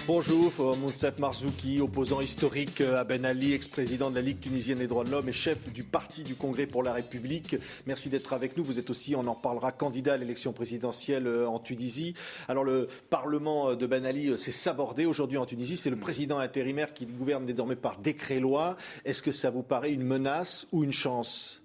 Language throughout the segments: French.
Bonjour, Moussef Marzouki, opposant historique à Ben Ali, ex-président de la Ligue tunisienne des droits de l'homme et chef du parti du Congrès pour la République. Merci d'être avec nous. Vous êtes aussi, on en parlera, candidat à l'élection présidentielle en Tunisie. Alors le Parlement de Ben Ali s'est sabordé aujourd'hui en Tunisie. C'est le président intérimaire qui gouverne désormais par décret-loi. Est-ce que ça vous paraît une menace ou une chance ?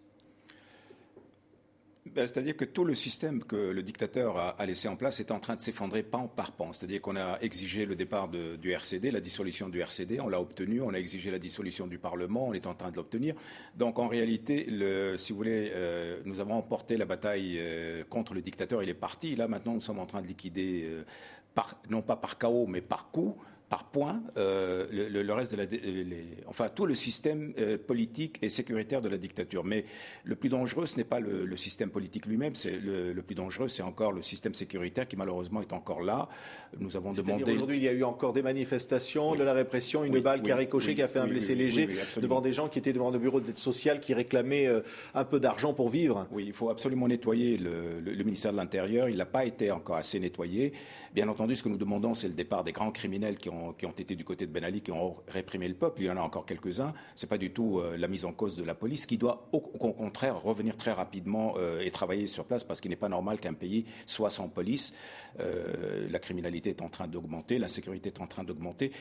C'est-à-dire que tout le système que le dictateur a laissé en place est en train de s'effondrer pan par pan. C'est-à-dire qu'on a exigé le départ du RCD, la dissolution du RCD, on l'a obtenu. On a exigé la dissolution du Parlement, on est en train de l'obtenir. Donc en réalité, si vous voulez, nous avons emporté la bataille contre le dictateur. Il est parti. Là maintenant, nous sommes en train de liquider, non pas par chaos, mais par coup, par point, le reste de enfin tout le système politique et sécuritaire de la dictature. Mais le plus dangereux, ce n'est pas le système politique lui-même, le plus dangereux, c'est encore le système sécuritaire qui malheureusement est encore là. Nous avons demandé. Aujourd'hui, il y a eu encore des manifestations, de la répression, une balle qui a ricoché, qui a fait un blessé léger devant des gens qui étaient devant le bureau d'aide sociale, qui réclamaient un peu d'argent pour vivre. Oui, il faut absolument nettoyer le ministère de l'Intérieur. Il n'a pas été encore assez nettoyé. Bien entendu, ce que nous demandons, c'est le départ des grands criminels qui ont été du côté de Ben Ali, qui ont réprimé le peuple. Il y en a encore quelques-uns. Ce n'est pas du tout la mise en cause de la police, qui doit au contraire revenir très rapidement et travailler sur place, parce qu'il n'est pas normal qu'un pays soit sans police. La criminalité est en train d'augmenter, l'insécurité est en train d'augmenter.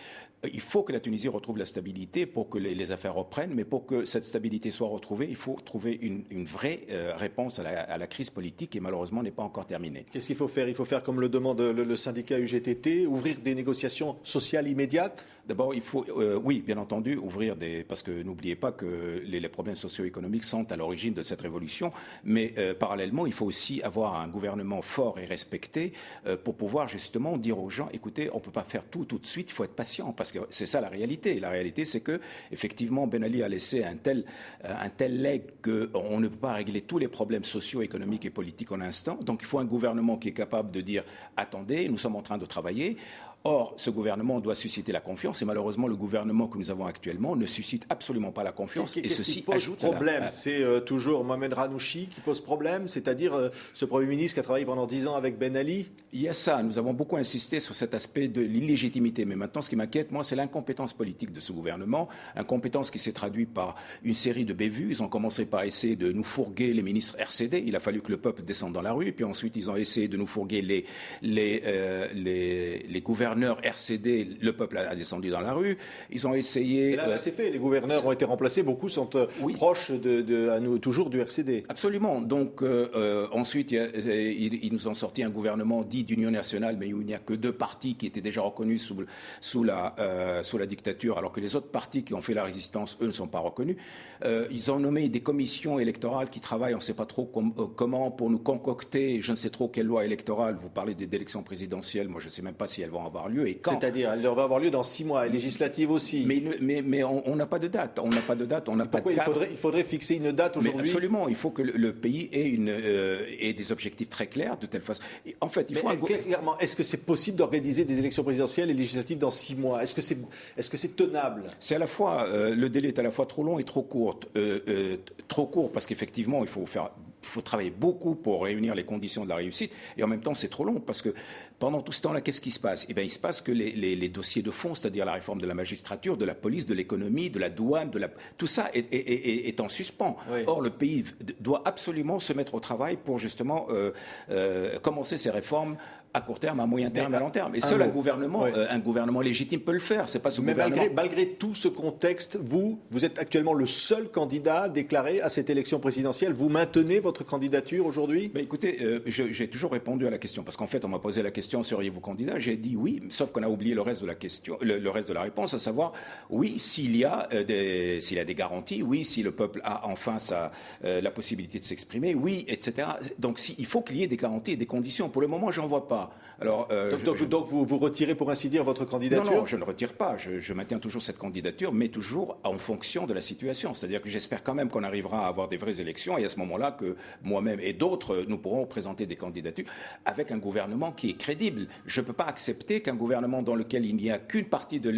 Il faut que la Tunisie retrouve la stabilité pour que les affaires reprennent, mais pour que cette stabilité soit retrouvée, il faut trouver une vraie réponse à la crise politique qui malheureusement n'est pas encore terminée. Qu'est-ce qu'il faut faire ? Il faut faire comme le demande le syndicat UGTT, ouvrir des négociations sociales immédiates ? D'abord, il faut, oui, bien entendu, ouvrir parce que n'oubliez pas que les problèmes socio-économiques sont à l'origine de cette révolution, mais parallèlement, il faut aussi avoir un gouvernement fort et respecté pour pouvoir justement dire aux gens, écoutez, on ne peut pas faire tout de suite, il faut être patient, parce que c'est ça la réalité. La réalité, c'est que effectivement, Ben Ali a laissé un tel legs qu'on ne peut pas régler tous les problèmes socio-économiques et politiques en un instant. Donc, il faut un gouvernement qui est capable de dire, attendez, nous sommes en train de travailler. Or, ce gouvernement doit susciter la confiance et malheureusement, le gouvernement que nous avons actuellement ne suscite absolument pas la confiance. Et ceci ajoute problème. C'est toujours Mohamed Ranouchi qui pose problème, c'est-à-dire ce Premier ministre qui a travaillé pendant 10 ans avec Ben Ali. Il y a ça. Nous avons beaucoup insisté sur cet aspect de l'illégitimité. Mais maintenant, ce qui m'inquiète, moi, c'est l'incompétence politique de ce gouvernement. Incompétence qui s'est traduite par une série de bévues. Ils ont commencé par essayer de nous fourguer les ministres RCD. Il a fallu que le peuple descende dans la rue. Puis ensuite, ils ont essayé de nous fourguer les gouverneurs RCD, le peuple a descendu dans la rue. Ils ont essayé. Et là, c'est fait. Les gouverneurs ont été remplacés. Beaucoup sont proches toujours du RCD. Absolument. Donc ensuite, ils nous ont sorti un gouvernement dit d'union nationale, mais où il n'y a que 2 partis qui étaient déjà reconnus sous la dictature, alors que les autres partis qui ont fait la résistance, eux, ne sont pas reconnus. Ils ont nommé des commissions électorales qui travaillent, on ne sait pas trop comment, pour nous concocter, je ne sais trop quelle loi électorale. Vous parlez d'élections présidentielles. Moi, je ne sais même pas si elles vont avoir lieu et quand. C'est-à-dire, elle va avoir lieu dans 6 mois, et législative aussi. Mais on n'a pas de date. On n'a pas de date. On n'a pas de cadre. Il faudrait fixer une date aujourd'hui. Mais absolument. Il faut que le pays ait des objectifs très clairs, de telle façon. En fait, il faut clairement, est-ce que c'est possible d'organiser des élections présidentielles et législatives dans 6 mois ? Est-ce que c'est tenable ? C'est à la fois le délai est à la fois trop long et trop court. Trop court parce qu'effectivement, il faut travailler beaucoup pour réunir les conditions de la réussite, et en même temps c'est trop long parce que pendant tout ce temps-là, qu'est-ce qui se passe ? Eh bien, il se passe que les dossiers de fond, c'est-à-dire la réforme de la magistrature, de la police, de l'économie, de la douane, tout ça est en suspens. Oui. Or, le pays doit absolument se mettre au travail pour justement commencer ces réformes à court terme, à moyen terme, à long terme. Et seul un gouvernement légitime peut le faire. C'est pas ce gouvernement. Malgré tout ce contexte, vous êtes actuellement le seul candidat déclaré à cette élection présidentielle. Vous maintenez votre candidature aujourd'hui ? Écoutez, j'ai toujours répondu à la question, parce qu'en fait, on m'a posé la question, seriez-vous candidat ? J'ai dit oui, sauf qu'on a oublié le reste de la question, le reste de la réponse, à savoir oui, s'il y a des garanties, oui, si le peuple a enfin la possibilité de s'exprimer, oui, etc. Donc, il faut qu'il y ait des garanties et des conditions. Pour le moment, j'en vois pas. Alors, donc vous retirez pour ainsi dire votre candidature ? Non, je ne retire pas. Je maintiens toujours cette candidature, mais toujours en fonction de la situation. C'est-à-dire que j'espère quand même qu'on arrivera à avoir des vraies élections et à ce moment-là que moi-même et d'autres, nous pourrons présenter des candidatures avec un gouvernement qui est crédible. Je ne peux pas accepter qu'un gouvernement dans lequel il n'y a qu'une partie des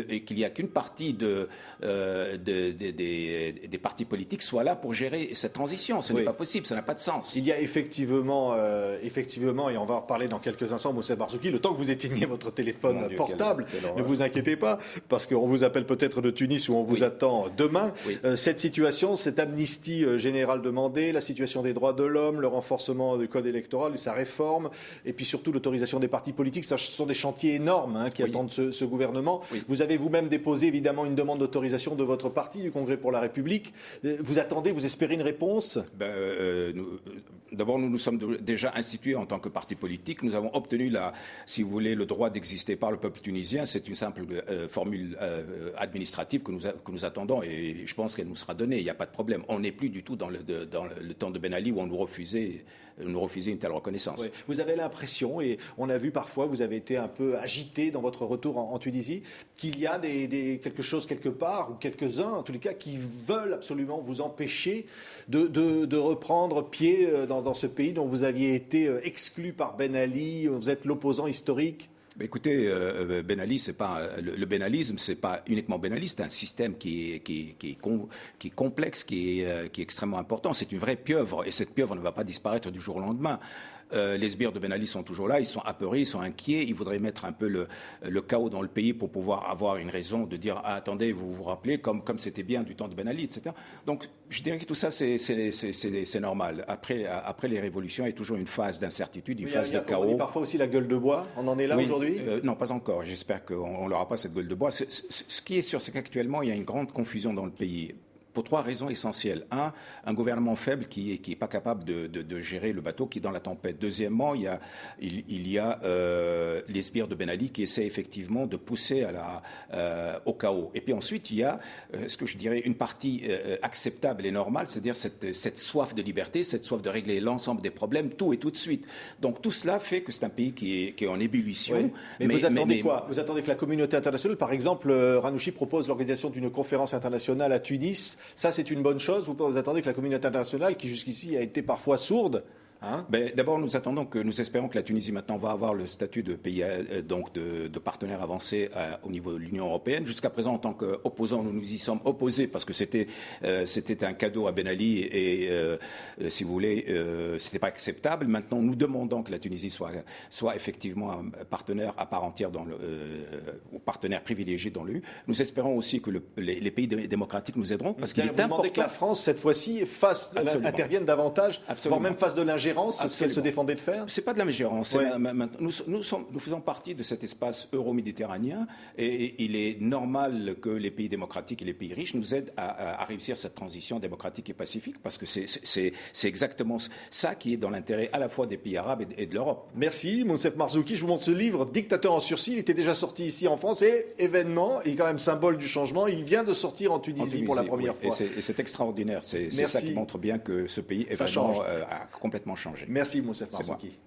partis politiques soit là pour gérer cette transition. Ce n'est pas possible, ça n'a pas de sens. Il y a effectivement, et on va en reparler dans quelques instants, Moussef Marzouki, le temps que vous éteigniez votre téléphone portable, ne vous inquiétez pas, parce qu'on vous appelle peut-être de Tunis où on vous attend demain. Cette situation, cette amnistie générale demandée, la situation des droits de l'homme, le renforcement du code électoral, sa réforme, et puis surtout l'autorisation des partis politiques, ce sont des chantiers énormes qui attendent ce gouvernement. Vous avez vous-même déposé évidemment une demande d'autorisation de votre parti, du Congrès pour la République. Vous attendez, vous espérez une réponse? D'abord, nous nous sommes déjà institués en tant que parti politique. Nous avons obtenu, si vous voulez, le droit d'exister par le peuple tunisien. C'est une simple formule administrative que nous attendons et je pense qu'elle nous sera donnée. Il n'y a pas de problème. On n'est plus du tout dans le temps de Ben Ali où on nous refusait une telle reconnaissance. Oui. Vous avez l'impression, et on a vu parfois, vous avez été un peu agité dans votre retour en Tunisie, qu'il y a quelque chose quelque part, ou quelques-uns en tous les cas, qui veulent absolument vous empêcher de reprendre pied dans ce pays dont vous aviez été exclu par Ben Ali, vous êtes l'opposant historique. Écoutez, Ben Ali, le Ben Alisme, c'est pas uniquement Ben Ali, c'est un système qui est complexe, qui est extrêmement important. C'est une vraie pieuvre, et cette pieuvre ne va pas disparaître du jour au lendemain. Les sbires de Ben Ali sont toujours là, ils sont apeurés, ils sont inquiets, ils voudraient mettre un peu le chaos dans le pays pour pouvoir avoir une raison de dire attendez, vous vous rappelez, comme c'était bien du temps de Ben Ali, etc. Donc je dirais que tout ça c'est normal. Après les révolutions, il y a toujours une phase d'incertitude, une phase de chaos. On dit parfois aussi la gueule de bois, on en est là aujourd'hui? Non, pas encore, j'espère qu'on n'aura pas cette gueule de bois. Ce qui est sûr, c'est qu'actuellement il y a une grande confusion dans le pays. Pour trois raisons essentielles. Un gouvernement faible qui est pas capable de gérer le bateau qui est dans la tempête. Deuxièmement, il y a les sbires de Ben Ali qui essaient effectivement de pousser au chaos. Et puis ensuite, il y a ce que je dirais une partie acceptable et normale, c'est-à-dire cette soif de liberté, cette soif de régler l'ensemble des problèmes, tout et tout de suite. Donc tout cela fait que c'est un pays qui est en ébullition. Oui. Mais vous attendez quoi? Vous attendez que la communauté internationale, par exemple, Ranouchi propose l'organisation d'une conférence internationale à Tunis. Ça, c'est une bonne chose. Vous attendez que la communauté internationale, qui jusqu'ici a été parfois sourde, d'abord, nous espérons que la Tunisie maintenant va avoir le statut de pays, donc de partenaire avancé au niveau de l'Union européenne. Jusqu'à présent, en tant qu'opposants, nous nous y sommes opposés parce que c'était un cadeau à Ben Ali et, si vous voulez, c'était pas acceptable. Maintenant, nous demandons que la Tunisie soit effectivement un partenaire à part entière ou partenaire privilégié dans l'UE. Nous espérons aussi que les pays démocratiques nous aideront parce qu'il est important. Vous demandez que la France, cette fois-ci, intervienne davantage, voire même fasse de l'ingérence. C'est ce qu'elle se défendait de faire? C'est pas de l'ingérence. Nous faisons partie de cet espace euro-méditerranéen et il est normal que les pays démocratiques et les pays riches nous aident à réussir cette transition démocratique et pacifique parce que c'est exactement ça qui est dans l'intérêt à la fois des pays arabes et de l'Europe. Merci Moussef Marzouki. Je vous montre ce livre, Dictateur en sursis. Il était déjà sorti ici en France et événement, il est quand même symbole du changement. Il vient de sortir en Tunisie pour la première fois. Et c'est extraordinaire. C'est ça qui montre bien que ce pays est vraiment a complètement changé. Merci Moussef Marzouki.